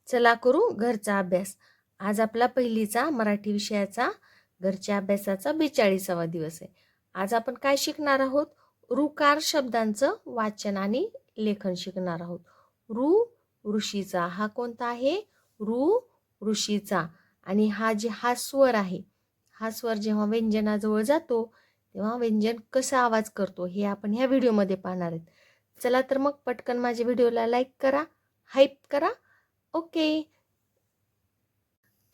चला करू घरचा अभ्यास. आज आपला पहिलीचा मराठी विषयाचा घरच्या अभ्यासाचा 42वा दिवस आहे. आज आपण काय शिकणार आहोत? ऋकार शब्दांचं वाचन आणि लेखन शिकणार आहोत. ऋषीचा हा कोणता आहे? ऋषीचा. आणि हा स्वर आहे. हा स्वर जेव्हा व्यंजनाजवळ जातो तेव्हा व्यंजन कसा आवाज करतो हे आपण ह्या व्हिडिओमध्ये पाहणार आहेत. चला तर मग पटकन माझ्या व्हिडिओला लाईक करा, हाईप करा. ओके.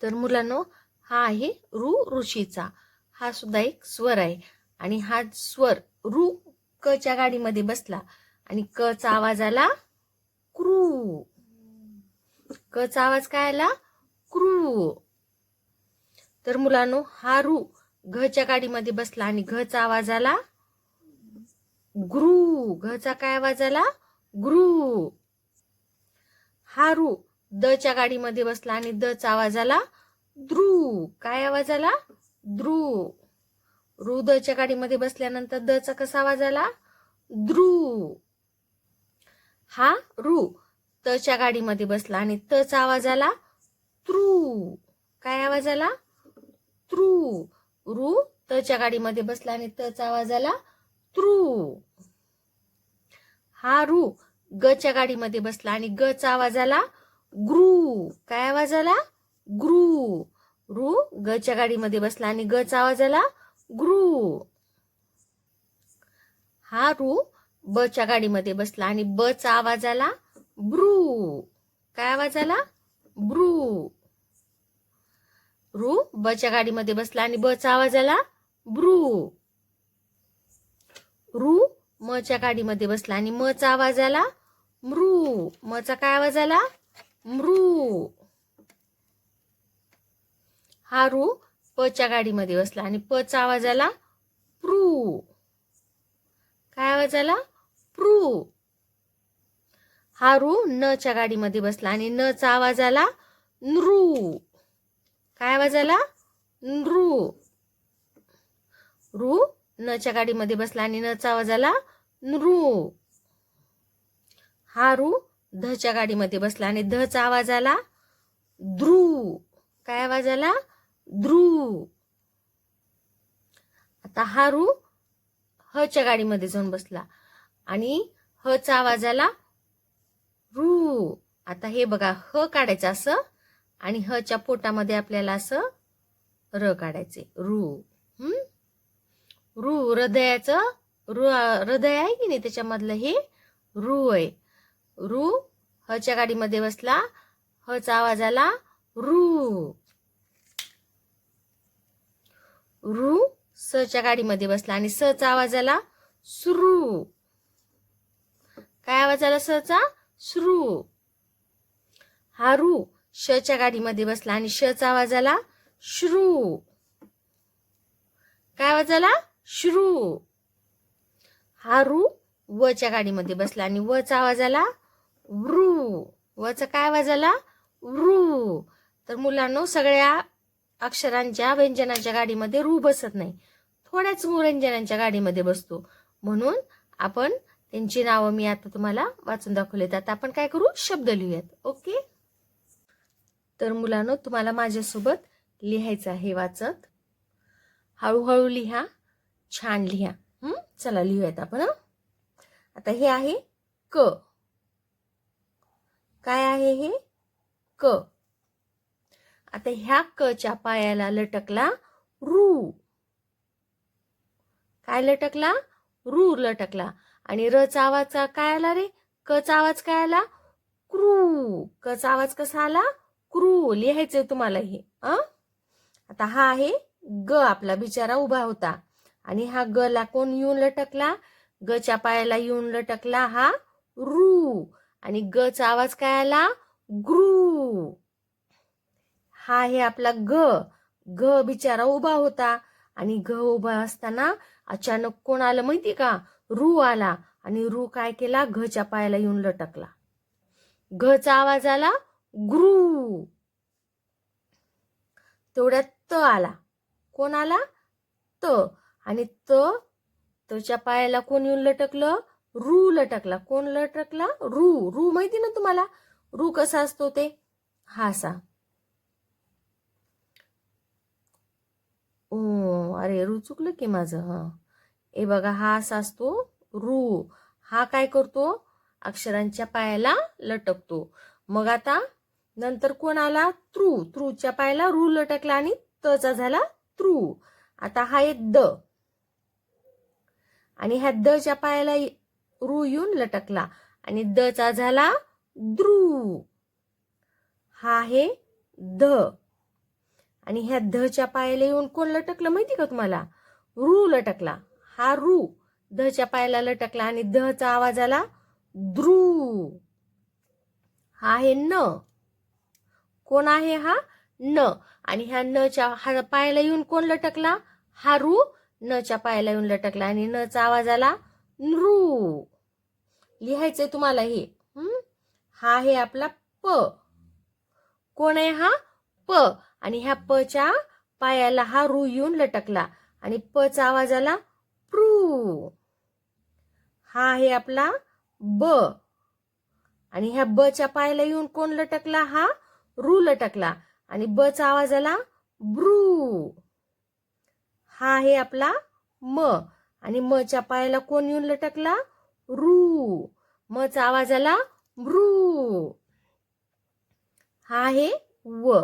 तर मुलांनो, हा आहे ऋषीचा. हा सुद्धा एक स्वर आहे आणि हा स्वर क च्या गाडीमध्ये बसला आणि क चा आवाज आला क्रू. क चा आवाज काय आला? क्रू. तर मुलांनो, हा घ च्या गाडीमध्ये बसला आणि घ चा आवाज आला ग्रू. घ चा काय आवाज आला? ग्रू. हा द च्या गाडीमध्ये बसला आणि द चा आवाज आला द्रू. काय आवाज आला? द्रू. द च्या गाडीमध्ये बसल्यानंतर द चा कसा आवाज आला? द्रू. हा त च्या गाडीमध्ये बसला आणि त चा आवाज आला त्रू. काय आवाज आला? त्रू. त च्या गाडीमध्ये बसला आणि त चा आवाज आला त्रू. हा ग च्या गाडीमध्ये बसला आणि ग चा आवाज आला ग्रू. काय आवाज आला? ग्रू. ग च्या गाडीमध्ये बसला आणि ग चा आवाज आला ग्रू. हा ब च्या गाडीमध्ये बसला आणि ब चा आवाज आला ब्रू. काय आवाज आला? ब्रू. ब च्या गाडीमध्ये बसला आणि ब चा आवाज आला ब्रू. म च्या गाडीमध्ये बसला आणि म चा आवाज आला मृ. म चा काय आवाज आला? मृ. हा प च्या गाडीमध्ये बसला आणि प चा आवाज आला प्रू. काय आवाज आला? प्रू. हा न च्या गाडीमध्ये बसला आणि न चा आवाज आला नृ. काय आवाज आला? नृ. न च्या गाडीमध्ये बसला आणि न चा आवाज आला नृ. हा ध च्या गाडीमध्ये बसला आणि ध चा आवाज आला ध्रू. काय आवाज आला? ध्रू. आता हा ह च्या गाडीमध्ये जाऊन बसला आणि ह चा आवाज आला रू. आता हे बघा, ह काढायचं असं आणि ह च्या पोटामध्ये आपल्याला असं र काढायचे. हृदयाचं हृदय आहे की नाही, त्याच्यामधलं हे आहे. ह च्या गाडीमध्ये बसला, ह चा आवाज आला रू. स च्या गाडीमध्ये बसला आणि स चा आवाज आला श्रू. काय आवाज आला स चा? श्रू. हा श च्या गाडीमध्ये बसला आणि श चा आवाज आला श्रू. काय आवाज आला? श्रू. हा व च्या गाडीमध्ये बसला आणि व चा आवाज आला वृ. व चा काय आवाज आला? वृ. तर मुलांनो, सगळ्या अक्षरांच्या व्यंजनाच्या गाडीमध्ये बसत नाही, थोड्याच व्यंजनांच्या गाडीमध्ये बसतो. म्हणून आपण त्यांची नावं मी आता तुम्हाला वाचून दाखवलेत. आता आपण काय करू? शब्द लिहूयात. ओके. तर मुलांनो, तुम्हाला माझ्यासोबत लिहायचं आहे वाचत. हळूहळू लिहा, छान लिहा. चला लिहूयात आपण. आता हे आहे क. काय आहे हे? क. आता ह्या क च्या पायाला लटकला रू. काय लटकला? रू लटकला. आणि र चा आवाज काय आला रे? क चा आवाज काय आला? क्रू. क चा आवाज कसा आला? क्रू. लिहायचंय तुम्हाला हे. आता हा आहे ग. आपला बिचारा उभा होता आणि हा ग ला कोण येऊन लटकला? ग च्या पायाला येऊन लटकला हा रू. आणि ग चा आवाज काय आला? ग्रू. हा आहे आपला ग. ग बिचारा उभा होता आणि ग उभा असताना अचानक कोण आलं माहिती का? रू आला आणि रू काय केला? घ च्या पायाला येऊन लटकला. घ चा आवाज आला ग्रू. तेवढ्यात त आला. कोण आला? त. आणि तच्या पायाला कोण येऊन लटकलं? रू लटकला. कोण लटकला? रू. रू माहिती ना तुम्हाला? रू कसा असतो ते? हा असा ओ, अरे रू चुकलं की माझं. हा हे बघा, हा असा असतो रू. हा काय करतो, अक्षरांच्या पायाला लटकतो. मग आता नंतर कोण आला, त्रू. त्रूच्या पायाला रू लटकला आणि तचा झाला त्रू. आता हा आहे द, आणि ह्या दच्या पायाला रू येऊन लटकला आणि दचा झाला द्रू. हा आहे ध, आणि ह्या धच्या पायाला येऊन कोण लटकलं माहिती का तुम्हाला, रू लटकला. हा रू धच्या पायाला लटकला आणि धचा आवाज आला द्रू. हा आहे न. कोण आहे हा, न. आणि ह्या नच्या पायाला येऊन कोण लटकला, हा रू नच्या पायाला येऊन लटकला आणि नचा आवाज आला नृ. लिहायचंय तुम्हाला हे. हा आहे आपला प. कोण आहे हा, प. आणि ह्या पच्या पायाला हा रू येऊन लटकला आणि पचा आवाज आला प्रू. हा आहे आपला ब. आणि ह्या बच्या पायाला येऊन कोण लटकला, हा रू लटकला आणि बचा आवाज आला ब्रू. हा आहे आपला म. आणि मच्या पायाला कोण येऊन लटकला, रू. मचा आवाज आला ब्रू. हा आहे व.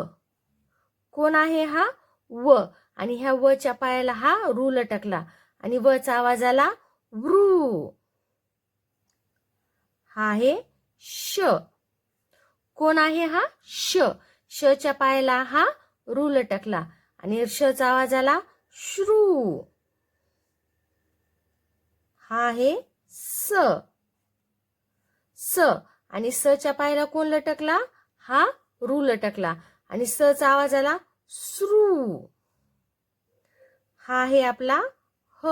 कोण आहे हा, व. आणि ह्या वच्या पायाला हा रू लटकला आणि वचा आवाज आला व्रू. हा आहे श. कोण आहे हा, श. शच्या पायाला हा रू लटकला आणि शचा आवाज आला श्रू. हा आहे स. स. आणि सच्या पायाला कोण लटकला, हा रू लटकला आणि सचा आवाज आला श्रू. हा आहे आपला ह.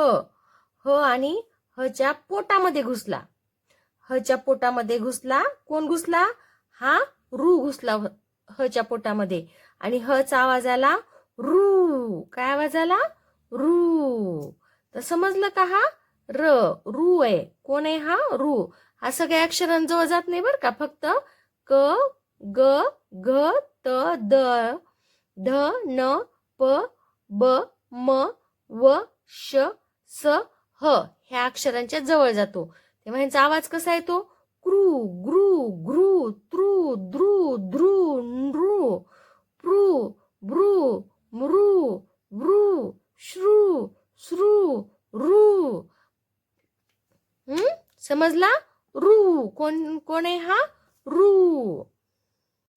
ह आणि हच्या पोटामध्ये घुसला. हच्या पोटामध्ये घुसला, कोण घुसला, हा रू घुसला हच्या पोटामध्ये आणि हचा आवाज आला रू. काय आवाज आला, रू. तर समजलं का, हा र, रू आहे. कोण आहे हा, रू. हा सगळ्या अक्षरांजवळ जात नाही बरं का, फक्त क, ग, घ, त, द, ध, न, प, ब, म, व, श, स, ह ह्या अक्षरांच्या जवळ जातो. तेव्हा ह्यांचा आवाज कसा येतो, क्रू, ग्रू, घ्रू, त्रू, द्रू, ध्रू, नृ, प्रू, ब्रू, मृ, व्रू, श्रू, श्रू, रू. समजला, रू. कोण कोण आहे हा, रू.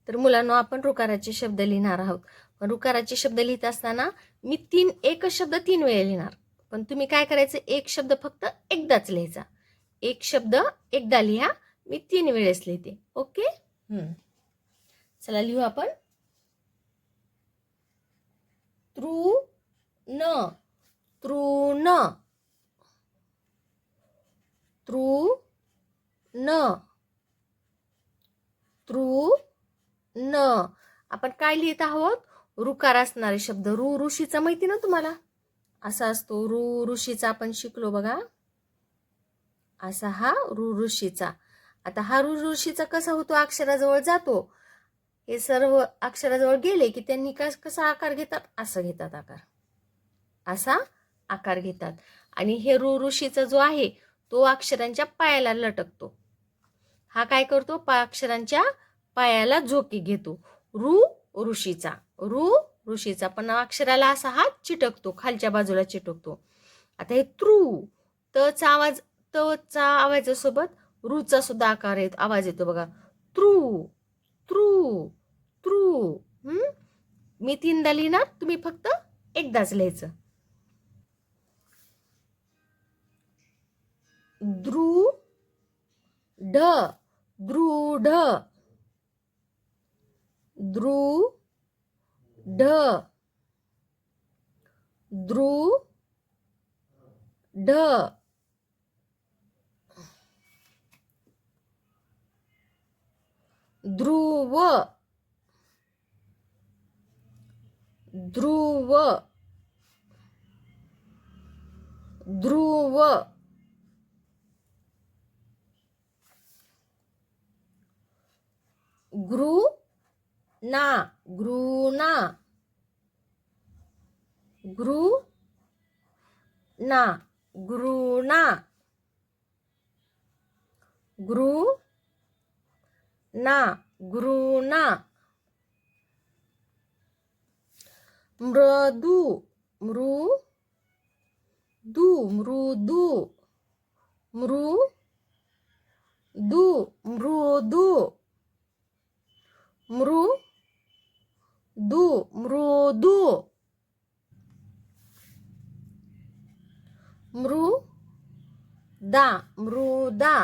तर मुलांनो, आपण ऋकाराचे शब्द लिहिणार आहोत. पण ऋकाराचे शब्द लिहित असताना मी एकच शब्द 3 वेळा लिहिणार. पण तुम्ही काय करायचं, एक शब्द फक्त एकदाच लिहायचा. एक शब्द एकदा लिहा, मी 3 वेळेस लिहिते. ओके. चला लिहू आपण. तृण, तृण, तृण, तृण. आपण काय लिहित आहोत, ऋकार असणारे शब्द. ऋषीचा माहिती ना तुम्हाला, असा असतो ऋषीचा आपण शिकलो बघा. असा हा ऋषीचा. आता हा ऋषीचा कसा होतो, अक्षराजवळ जातो. हे सर्व अक्षराजवळ गेले की त्यांनी कसा आकार घेतात, असं घेतात आकार, असा आकार घेतात. आणि हे ऋषीचा जो आहे तो अक्षरांच्या पायाला लटकतो. हा काय करतो, अक्षरांच्या पायाला झोके घेतो. ऋषीचा, ऋषीचा. पण अक्षराला असा हात चिटकतो, खालच्या बाजूला चिटकतो. आता हे तृ, तचा आवाजासोबत रूचा सुद्धा आवाज येतो बघा. तृ, तृ, तृ. मी 3दा लिहिणार, तुम्ही फक्त एकदाच लिहायचं. दृढ, दृढ, दृढ, दृढ, ध्रुव, ध्रुव, ध्रुव, गृह, ना घृणा घृ ना घृणा घृ ना घृणा मृदू मृदू मृदू मृदू मृदू मृदू मृदू मृदा मृदा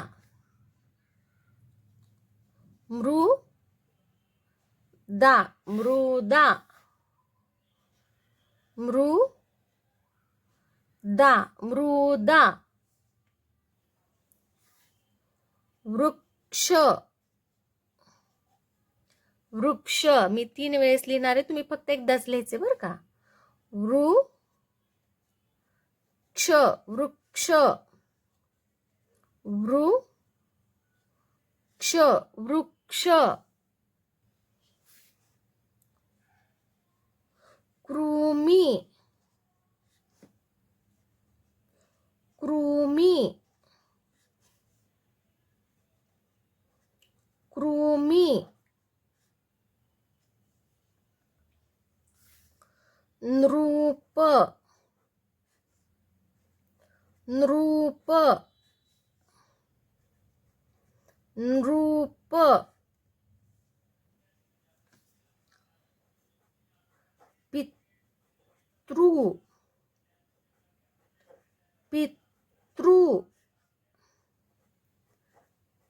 मृदा मृदा मृदा मृदा वृक्ष वृक्ष मी 3 वेळेस लिहिणार आहे, तुम्ही फक्त एकदाच लिहायचे बरं का. वृक्ष वृक्ष वृक्ष वृक्ष कृमी कृमी कृमी नृप नृप नृप पितृ पितृ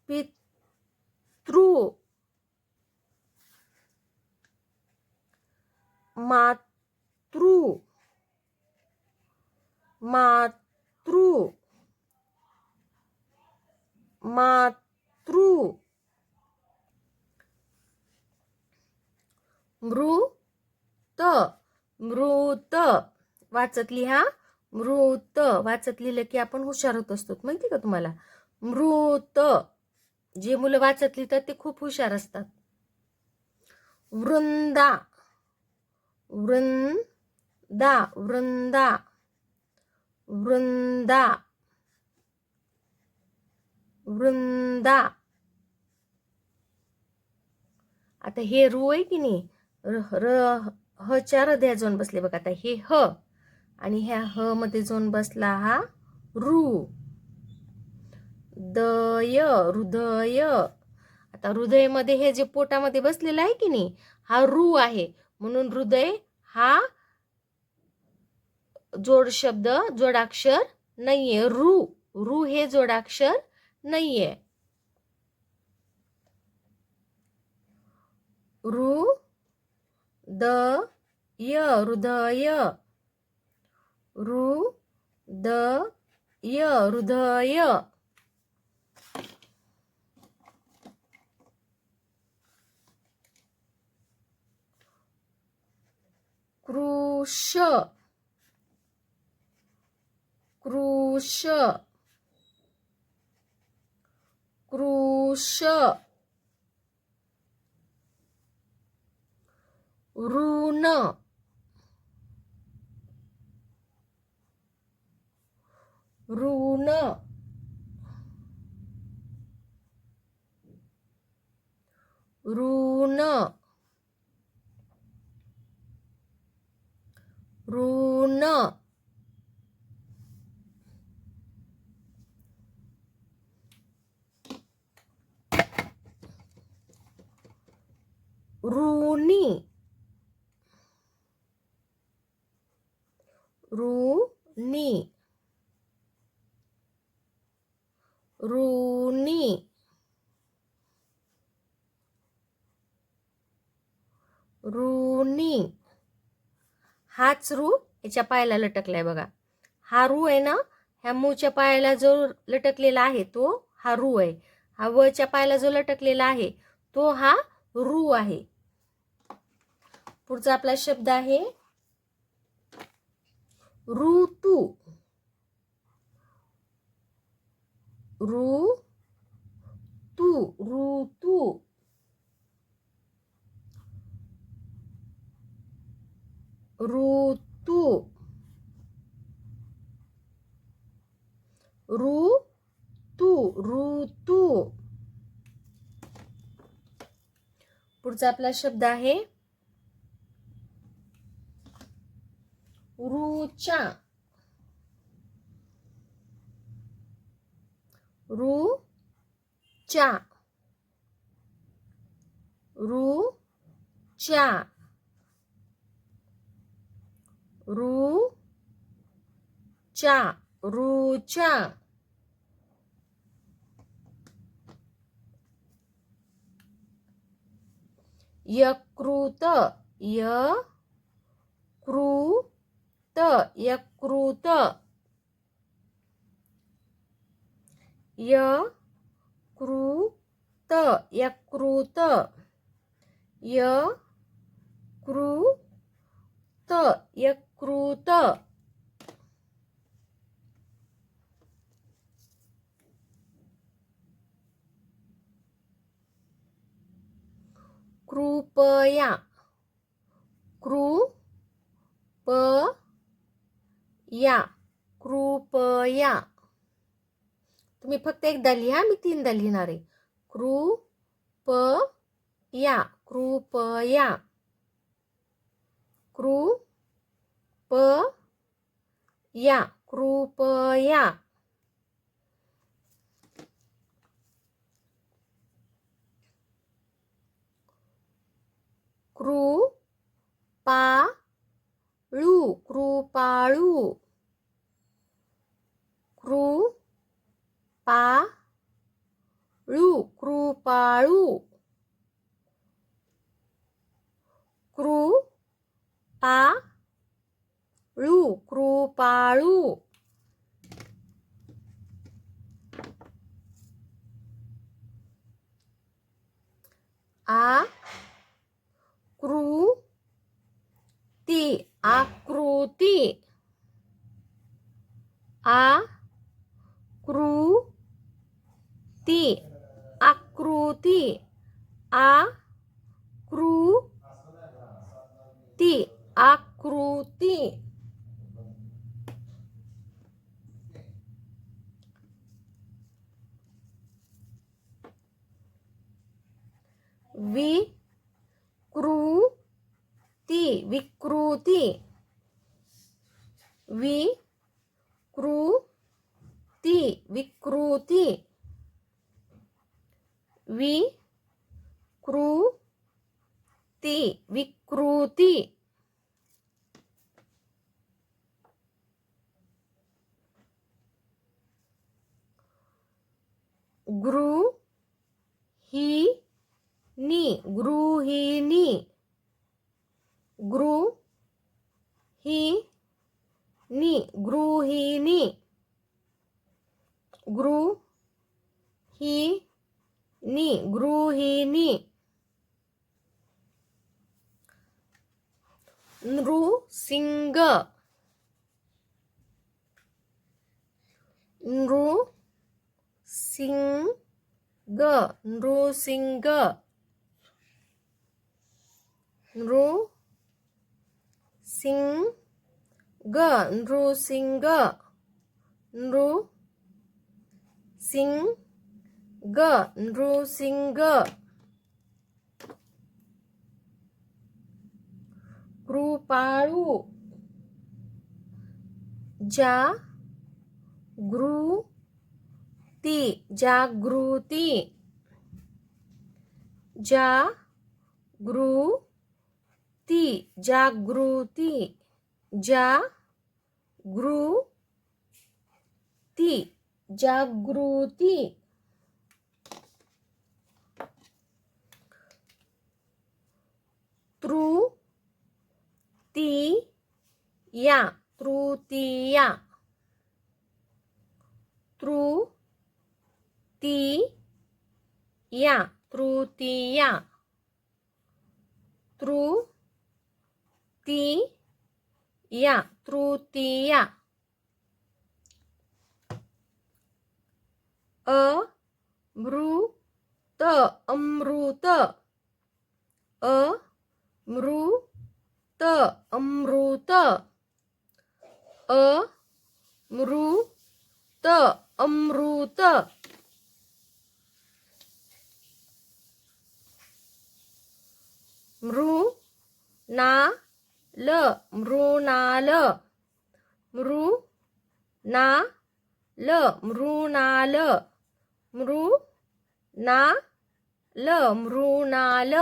पितृ मातृ मातृ मातृ मृत मृत वाचत लिहा. मृत वाचत लिहिलं की आपण हुशार होत असतो, माहिती का तुम्हाला. मृत जे मुलं वाचत लिहितात ते खूप हुशार असतात. वृंदा वृंदा वृंदा वृंदा वृंदा. आता हे रू आहे की नाही, ह च्या हृदयात जाऊन बसले बघा. आता हे ह आणि ह्या ह मध्ये जाऊन बसला हा रू. दय हृदय. आता हृदय मध्ये हे जे पोटामध्ये बसलेलं आहे की नाही, हा रू आहे, म्हणून हृदय हा जोड शब्द जोडाक्षर नाहीये. रू हे जोडाक्षर नाहीये. हृदय हृदय हृदय हृदय. कृश कृश कृश ऋण ऋण ऋण ऋण ऋणी ऋणी ऋणी ऋणी. हाच रू याच्या पायाला लटकलाय बघा. हा रू आहे ना, ह्या मूच्या पायाला जो लटकलेला आहे तो हा रू आहे. हा वच्या पायाला जो लटकलेला आहे तो हा रू आहे. पुढचा आपला शब्द आहे ऋतू. ऋतू ऋतू ऋतू ऋतू ऋतू. पुढचा आपला शब्द आहे ऋचा ऋचा ऋचा ऋचा ऋचा. यकृत यकृत यकृत यकृत यकृत यकृत यकृत. कृपया कृपया कृपया. तुम्ही फक्त एकदा लिहा, मी तीनदा लिहिणार आहे. कृपया कृपया कृपया कृपया. कृपाळू कृपाळू कृपाळू कृपाळू कृपाळू कृपाळू. आकृती आकृती आकृती आकृती आकृती आकृती. विकृती विकृती विकृती विकृती विकृती विकृती. गृहिणी गृहिणी गृहिणी गृहिणी गृहिणी गृहिणी. नृसिंह नृसिंह नृसिंह नृसिंह नृसिंह नृसिंह नृसिंह. कृपाळू जागृती जागृती जागृती जागृती जागृती जागृती. तृतीया तृतीया तृतीया तृतीया तृतीया तृतीया. अमृत अमृत अमृत अमृत अमृत अमृत अमृत मृणाल मृणाल मृणाल मृणाल मृणाल मृणाल